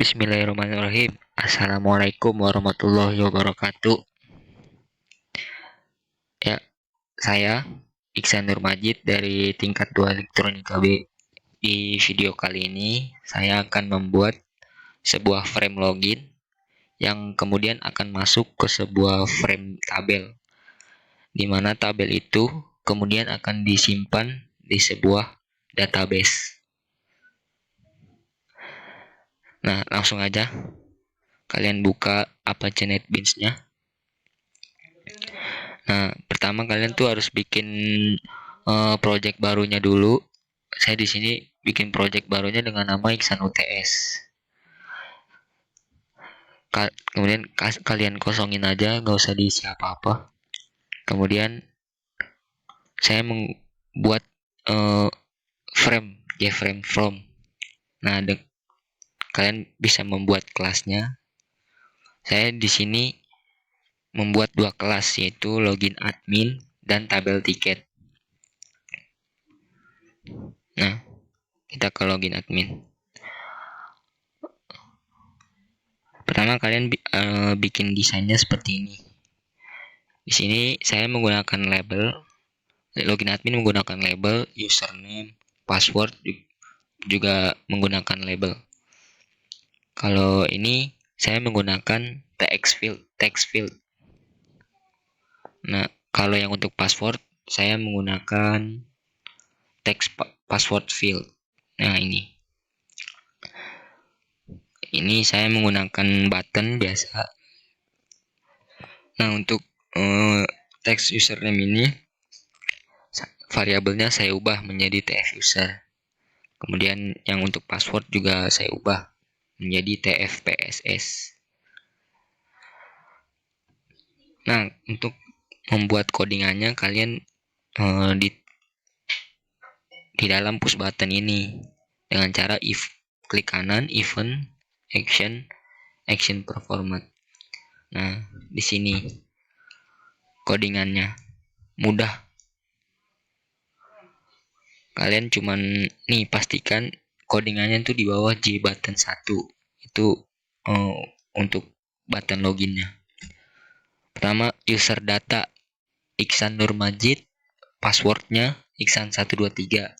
Bismillahirrahmanirrahim. Assalamualaikum warahmatullahi wabarakatuh. Ya, saya Iksan Nurmajid dari tingkat 2 Elektronika B. Di video kali ini, saya akan membuat sebuah frame login yang kemudian akan masuk ke sebuah frame tabel, di mana tabel itu kemudian akan disimpan di sebuah database. Nah, langsung aja kalian buka Apache NetBeans-nya. Nah, pertama kalian tuh harus bikin project barunya dulu. Saya di sini bikin project barunya dengan nama Iksan UTS. Kemudian kalian kosongin aja, nggak usah diisi apa-apa. Kemudian saya membuat frame, JFrame from. Nah, kalian bisa membuat kelasnya. Saya di sini membuat dua kelas, yaitu login admin dan tabel tiket. Nah, kita ke login admin. Pertama kalian bikin desainnya seperti ini. Di sini saya menggunakan label, login admin menggunakan label, username, password juga menggunakan label. Kalau ini saya menggunakan text field. Nah, kalau yang untuk password saya menggunakan text password field. Nah, ini saya menggunakan button biasa. Nah, untuk text username ini variabelnya saya ubah menjadi tf user. Kemudian yang untuk password juga saya ubah menjadi tfpss. Nah, untuk membuat codingannya kalian di dalam push button ini dengan cara klik kanan event action performance. Nah, di sini codingannya mudah. Kalian cuman pastikan codingannya tuh di bawah J button 1. Itu untuk button loginnya. Pertama, user data Iksan Nurmajid, passwordnya Iksan 123.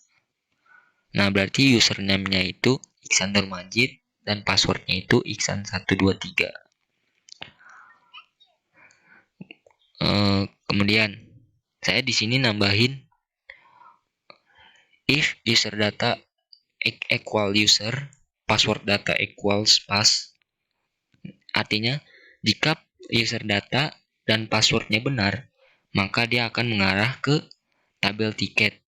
Nah, berarti username-nya itu Iksan Nurmajid dan passwordnya itu Iksan 123. Kemudian saya di sini nambahin if user data equal user, password data equals pass. Artinya, jika user data dan passwordnya benar, maka dia akan mengarah ke tabel tiket.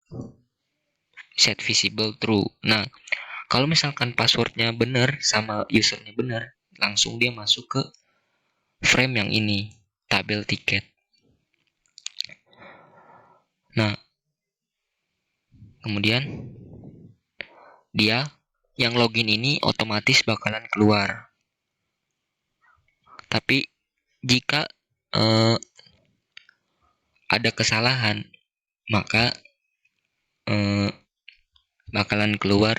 Set visible true. Nah, kalau misalkan passwordnya benar sama usernya benar, langsung dia masuk ke frame yang ini, tabel tiket. Nah, kemudian dia yang login ini otomatis bakalan keluar. Tapi jika ada kesalahan, maka bakalan keluar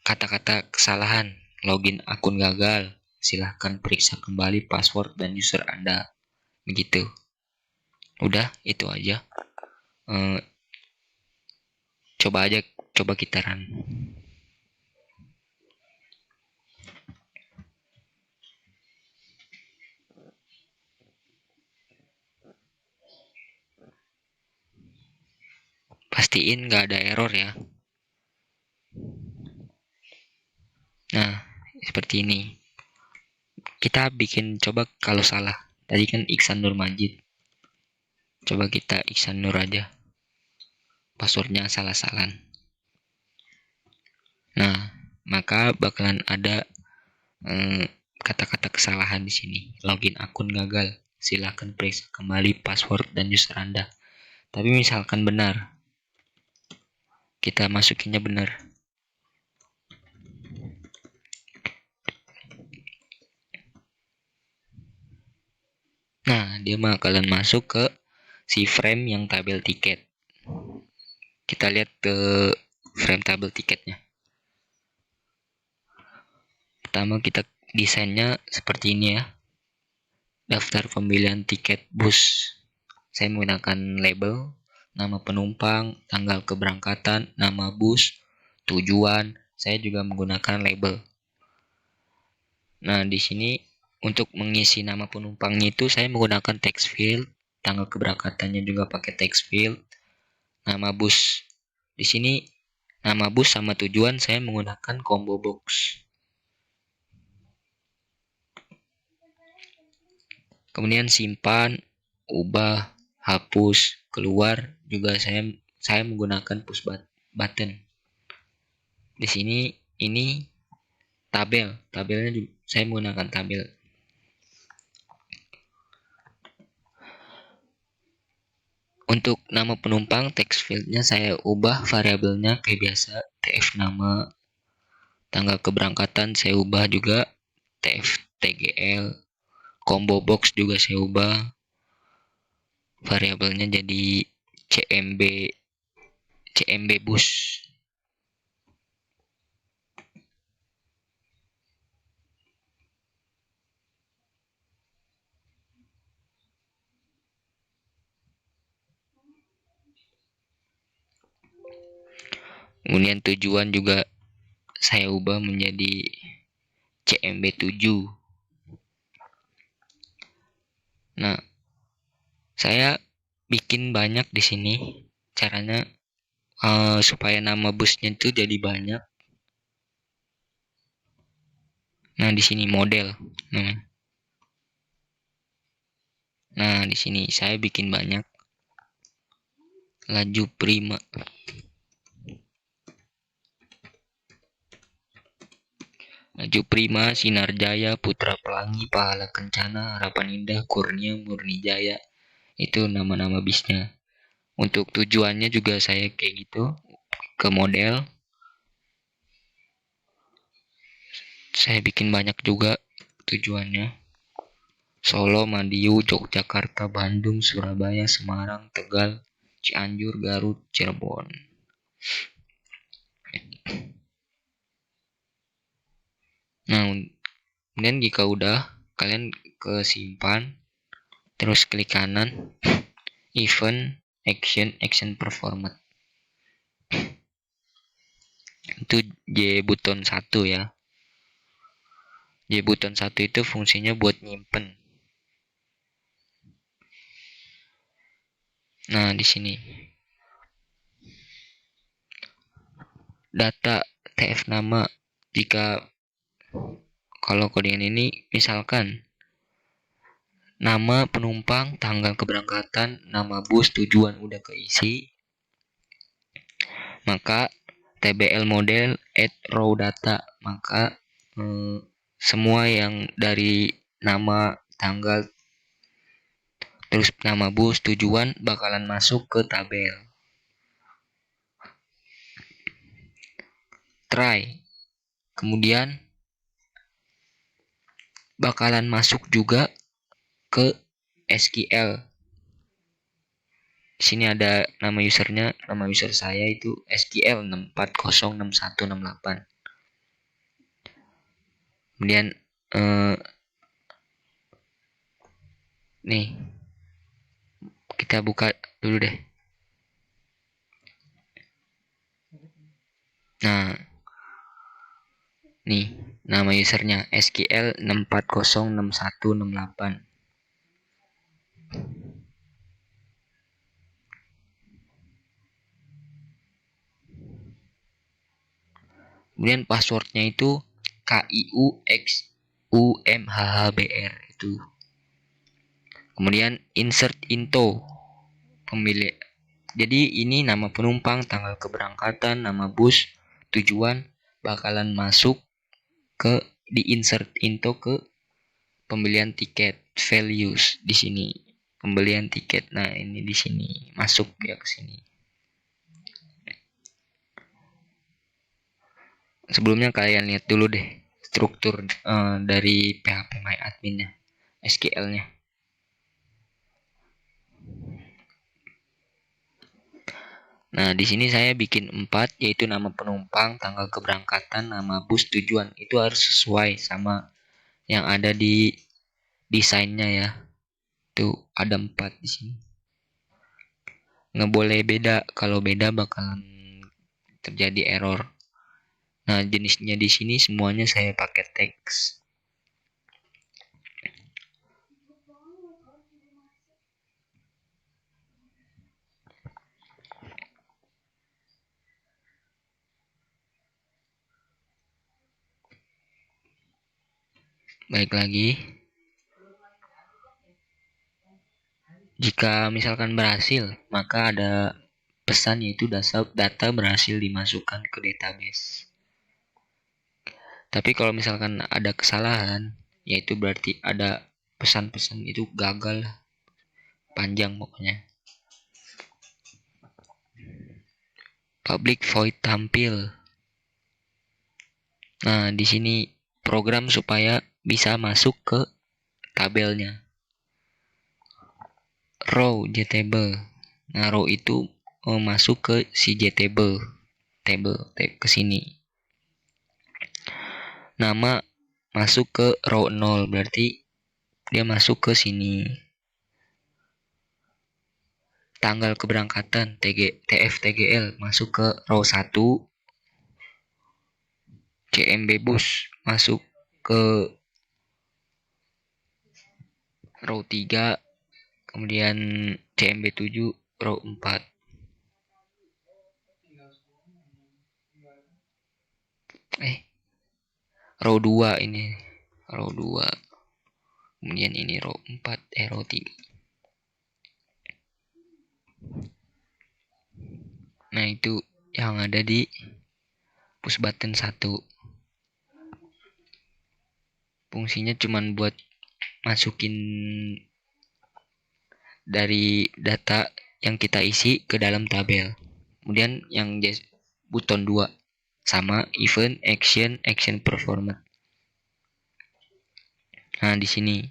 kata-kata kesalahan, login akun gagal, silahkan periksa kembali password dan user Anda. Begitu. Udah, itu aja. Coba kita run. Pastiin nggak ada error ya. Nah, seperti ini. Kita bikin coba kalau salah. Tadi kan Iksan Nurmajid. Coba kita Iksan Nur aja. Passwordnya salah-salah. Nah, maka bakalan ada kata-kata kesalahan di sini. Login akun gagal. Silahkan periksa kembali password dan user Anda. Tapi misalkan benar, kita masukinnya benar. Nah, dia bakalan masuk ke si frame yang tabel tiket. Kita lihat ke frame tabel tiketnya. Pertama kita desainnya seperti ini ya. Daftar pembelian tiket bus. Saya menggunakan label, nama penumpang, tanggal keberangkatan, nama bus, tujuan. Saya juga menggunakan label. Nah, di sini untuk mengisi nama penumpangnya itu saya menggunakan text field, tanggal keberangkatannya juga pakai text field, nama bus. Di sini nama bus sama tujuan saya menggunakan combo box. Kemudian simpan, ubah, hapus, keluar juga saya menggunakan push button. Di sini ini tabelnya juga saya menggunakan tabel. Untuk nama penumpang text fieldnya saya ubah variabelnya kayak biasa, tf nama, tanggal keberangkatan saya ubah juga, tf tgl, combo box juga saya ubah variabelnya jadi cmb bus. Kemudian tujuan juga saya ubah menjadi cmb7. Nah, saya bikin banyak di sini caranya supaya nama busnya itu jadi banyak. Nah, di sini model. Nah, di sini saya bikin banyak. Laju Prima. Laju Prima, Sinar Jaya, Putra Pelangi, Pahala Kencana, Harapan Indah, Kurnia, Murni Jaya. Itu nama-nama bisnya. Untuk tujuannya juga saya kayak gitu, ke model. Saya bikin banyak juga tujuannya. Solo, Madiun, Yogyakarta, Bandung, Surabaya, Semarang, Tegal, Cianjur, Garut, Cirebon. Nah, kemudian jika udah, kalian ke simpan, terus klik kanan, event, action performance. Itu J button 1 ya. J button 1 itu fungsinya buat nyimpen. Nah, di sini. Data TF nama, jika kalau kodian ini misalkan nama penumpang, tanggal keberangkatan, nama bus, tujuan udah keisi, maka tbl model add row data, maka semua yang dari nama, tanggal, terus nama bus, tujuan bakalan masuk ke tabel. Try. Kemudian bakalan masuk juga ke SQL. Di sini ada nama usernya, nama user saya itu SQL 6406168. Kemudian nih kita buka dulu deh. Nah, nih nama usernya SQL 6406168. Kemudian passwordnya itu KIUXUMHHBR itu. Kemudian insert into pemilih. Jadi ini nama penumpang, tanggal keberangkatan, nama bus, tujuan bakalan masuk ke di insert into ke pembelian tiket values di sini. Pembelian tiket. Nah, ini di sini masuk ya ke sini. Sebelumnya kalian lihat dulu deh struktur dari PHP MyAdmin-nya, SQL-nya. Nah, di sini saya bikin 4, yaitu nama penumpang, tanggal keberangkatan, nama bus tujuan. Itu harus sesuai sama yang ada di desainnya ya. Tuh ada 4 di sini. Nggak boleh beda, kalau beda bakalan terjadi error. Nah, jenisnya di sini semuanya saya pakai teks. Baik lagi, jika misalkan berhasil, maka ada pesan yaitu data berhasil dimasukkan ke database. Tapi kalau misalkan ada kesalahan, yaitu berarti ada pesan-pesan itu gagal, panjang pokoknya. Public void tampil. Nah, di sini program supaya bisa masuk ke tabelnya. Row JTable. Nah, row itu masuk ke si JTable table ke sini. Nama masuk ke row 0, berarti dia masuk ke sini. Tanggal keberangkatan TFTGL masuk ke row 1. CMB bus masuk ke row 3. Kemudian CMB 7 row 4. Row 2 ini. Row 2. Kemudian ini row 4, row 3. Nah, itu yang ada di push button 1. Fungsinya cuman buat masukin dari data yang kita isi ke dalam tabel. Kemudian yang button 2 sama event, action performance. Nah, di sini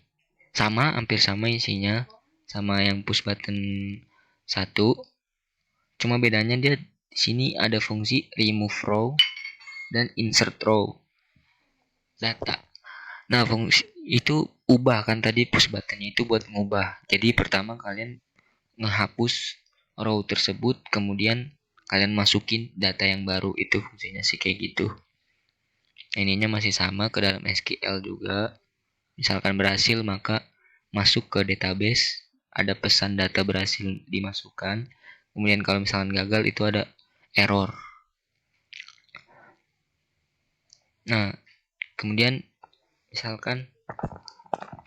sama, hampir sama isinya sama yang push button 1. Cuma bedanya dia di sini ada fungsi remove row dan insert row data. Nah, fungsi itu ubah kan, tadi push buttonnya itu buat ngubah. Jadi pertama kalian ngehapus row tersebut, kemudian kalian masukin data yang baru. Itu fungsinya sih kayak gitu. Ininya masih sama ke dalam SQL juga. Misalkan berhasil, maka masuk ke database, ada pesan data berhasil dimasukkan. Kemudian kalau misalkan gagal, itu ada error. Nah, kemudian misalkan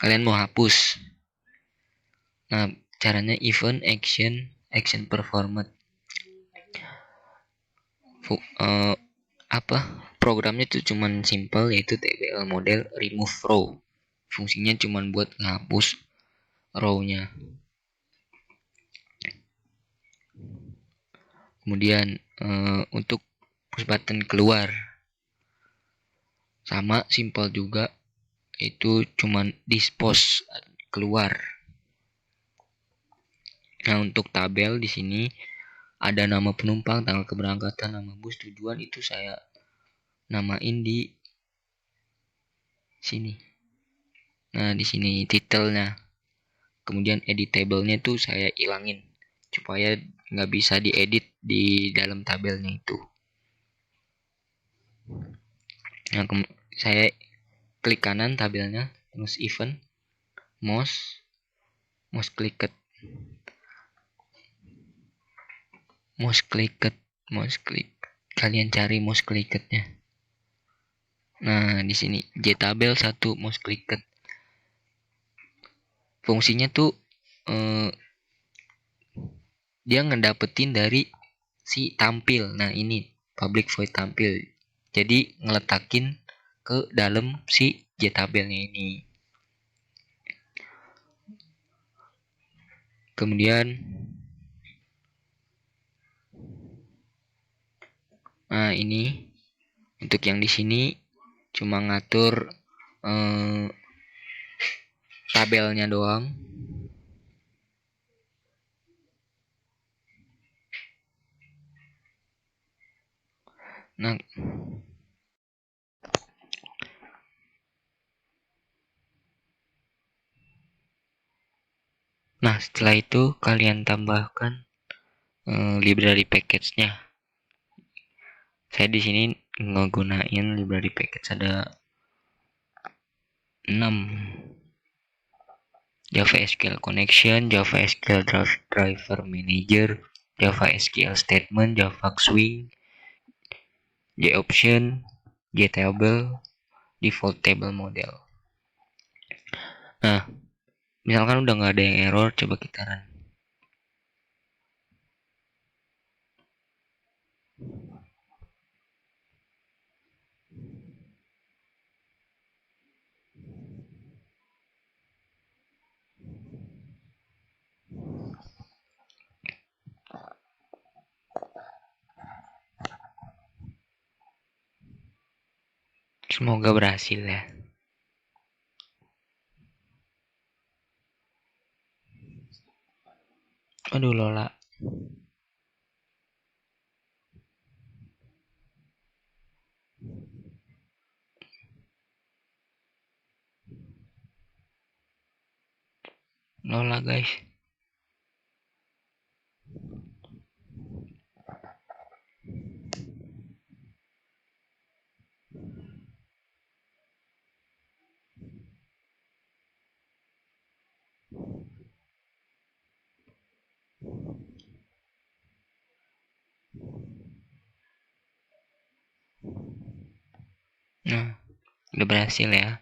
kalian mau hapus. Nah, caranya event, action performance. Programnya itu cuman simple, yaitu TBL model remove row. Fungsinya cuman buat ngapus row-nya. Kemudian untuk push button keluar sama simple juga, itu cuman dispose keluar. Nah, untuk tabel di sini ada nama penumpang, tanggal keberangkatan, nama bus tujuan, itu saya namain di sini. Nah, di sini titelnya. Kemudian editable-nya tuh saya ilangin supaya nggak bisa diedit di dalam tabelnya itu. Nah, saya klik kanan tabelnya, terus event, mouse clicked, kalian cari mouse clicked-nya. Nah, di sini JTabel 1 mouse clicked. Fungsinya tuh dia ngedapetin dari si tampil. Nah, ini public void tampil. Jadi ngeletakin ke dalam si JTabelnya ini. Kemudian nah, ini untuk yang di sini cuma ngatur tabelnya doang. Nah, setelah itu kalian tambahkan library package-nya. Saya di sini ngegunain library package ada 6. Java SQL Connection, Java SQL Driver Manager, Java SQL Statement, Java Swing, JOption, JTable, Default Table Model. Nah, misalkan udah nggak ada yang error, coba kita run. Semoga berhasil ya. Aduh Lola. Lola guys. Nah, udah berhasil ya.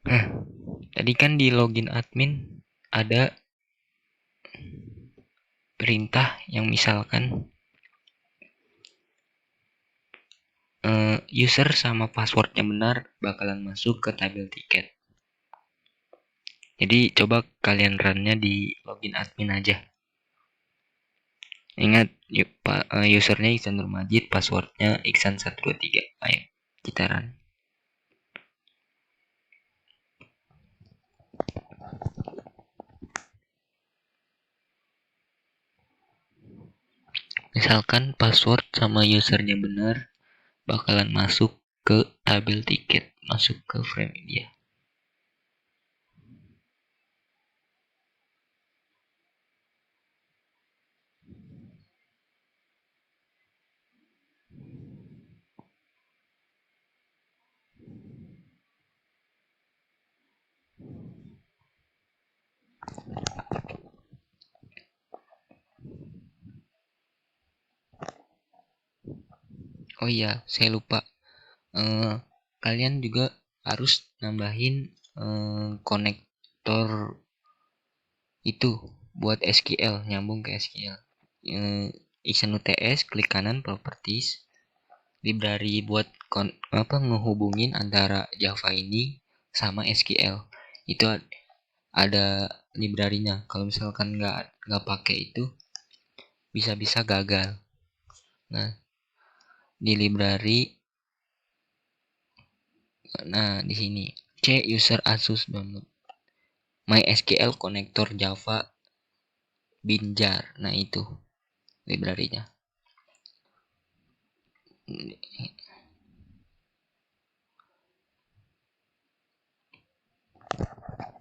Nah, tadi kan di login admin ada perintah yang misalkan user sama passwordnya benar bakalan masuk ke tabel tiket. Jadi coba kalian runnya di login admin aja. Ingat usernya Iksan Nurmajid, passwordnya Iksan123. Ayo kita run. Misalkan password sama usernya benar, bakalan masuk ke tabel tiket, masuk ke frame media. Oh iya, saya lupa. Kalian juga harus nambahin konektor itu buat SQL, nyambung ke SQL. Iksan UTS, klik kanan properties, library buat ngehubungin antara Java ini sama SQL. Itu ada library-nya. Kalau misalkan nggak pakai itu bisa-bisa gagal. Nah, di library, nah di sini C user Asus download MySQL connector Java Binjar. Nah, itu library-nya.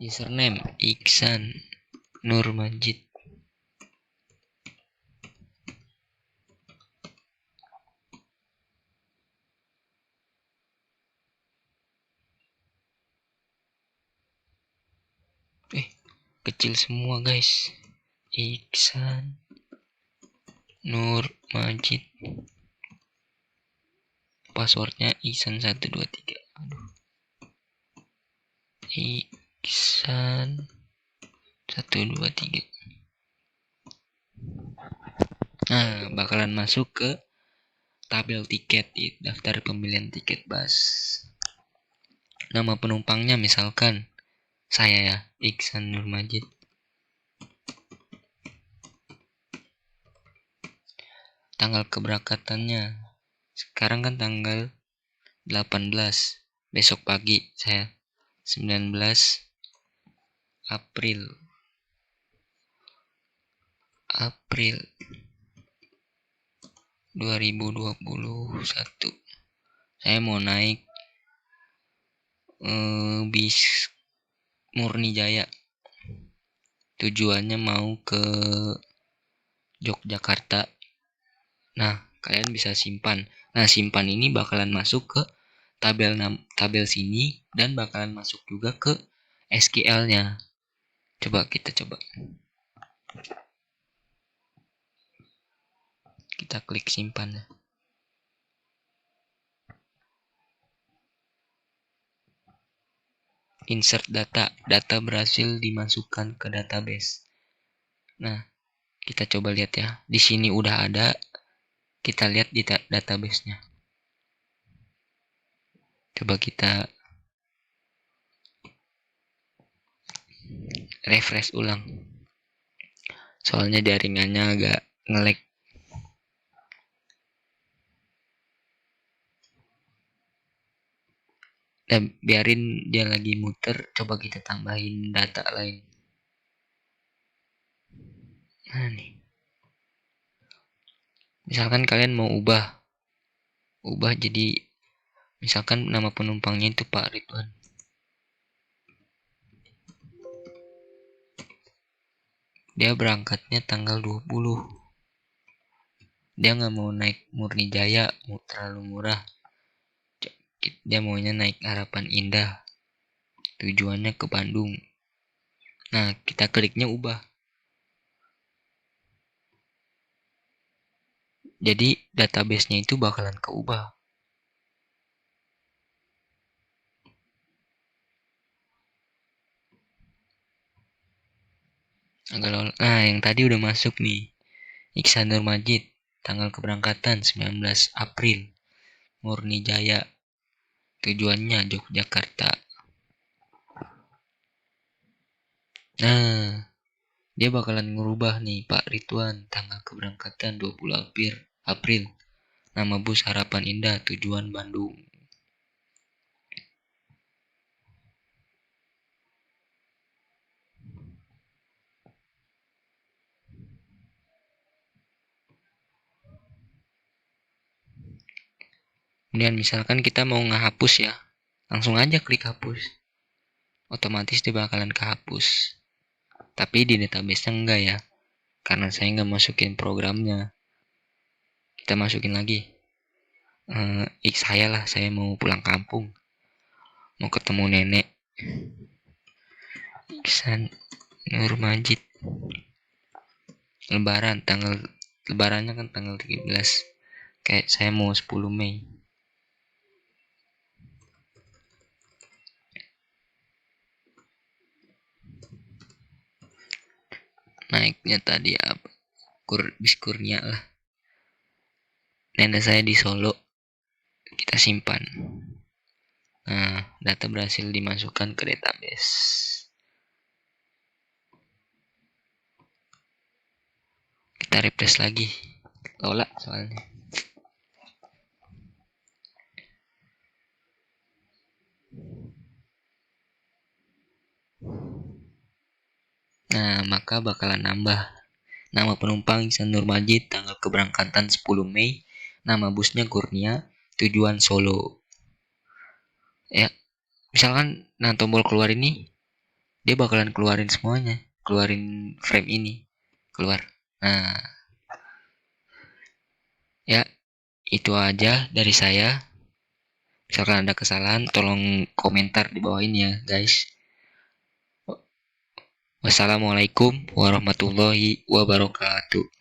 Username Iksan Nurmajid. Kecil semua guys. Iksan Nurmajid. Passwordnya Iksan123. Aduh. Iksan123. Nah, bakalan masuk ke tabel tiket di daftar pembelian tiket bus. Nama penumpangnya misalkan saya ya, Iksan Nurmajid. Tanggal keberangkatannya sekarang kan tanggal 18, besok pagi saya 19 April. 2021. Saya mau naik bis Murni Jaya. Tujuannya mau ke Yogyakarta. Nah, kalian bisa simpan. Nah, simpan ini bakalan masuk ke tabel sini dan bakalan masuk juga ke SQL-nya. Kita coba. Kita klik simpan. Insert data. Data berhasil dimasukkan ke database. Nah, kita coba lihat ya. Di sini udah ada. Kita lihat di database-nya. Coba kita refresh ulang. Soalnya jaringannya agak nge-lag. Dan biarin dia lagi muter. Coba kita tambahin data lain. Nah nih. Misalkan kalian mau ubah jadi misalkan nama penumpangnya itu Pak Ridwan. Dia berangkatnya tanggal 20. Dia nggak mau naik Murni Jaya, terlalu murah. Dia maunya naik Harapan Indah. Tujuannya ke Bandung. Nah, kita kliknya ubah. Jadi database-nya itu bakalan keubah. Nah, yang tadi udah masuk nih. Iksan Nur Majid, tanggal keberangkatan 19 April. Murni Jaya. Tujuannya Yogyakarta. Nah, dia bakalan ngerubah nih Pak Ridwan, tanggal keberangkatan 20 April. Nama bus Harapan Indah, tujuan Bandung. Kemudian misalkan kita mau ngehapus ya, langsung aja klik hapus. Otomatis dia bakalan kehapus. Tapi di database-nya enggak ya, karena saya nggak masukin programnya. Kita masukin lagi. Saya mau pulang kampung, mau ketemu nenek. Iksan Nur Majid. Lebarannya kan tanggal 13. Kayak saya mau 10 Mei. Naiknya tadi apa? Bis Kurnia lah. Nenek saya di Solo. Kita simpan. Nah, data berhasil dimasukkan ke database. Kita refresh lagi. Lola soalnya. Nah, maka bakalan nambah. Nama penumpang Iksan Nur Majid, tanggal keberangkatan 10 Mei. Nama busnya Kurnia, tujuan Solo. Ya, misalkan nah tombol keluar ini dia bakalan keluarin semuanya, keluarin frame ini, keluar. Nah, ya itu aja dari saya. Misalkan ada kesalahan tolong komentar di bawah ini ya guys. Wassalamualaikum warahmatullahi wabarakatuh.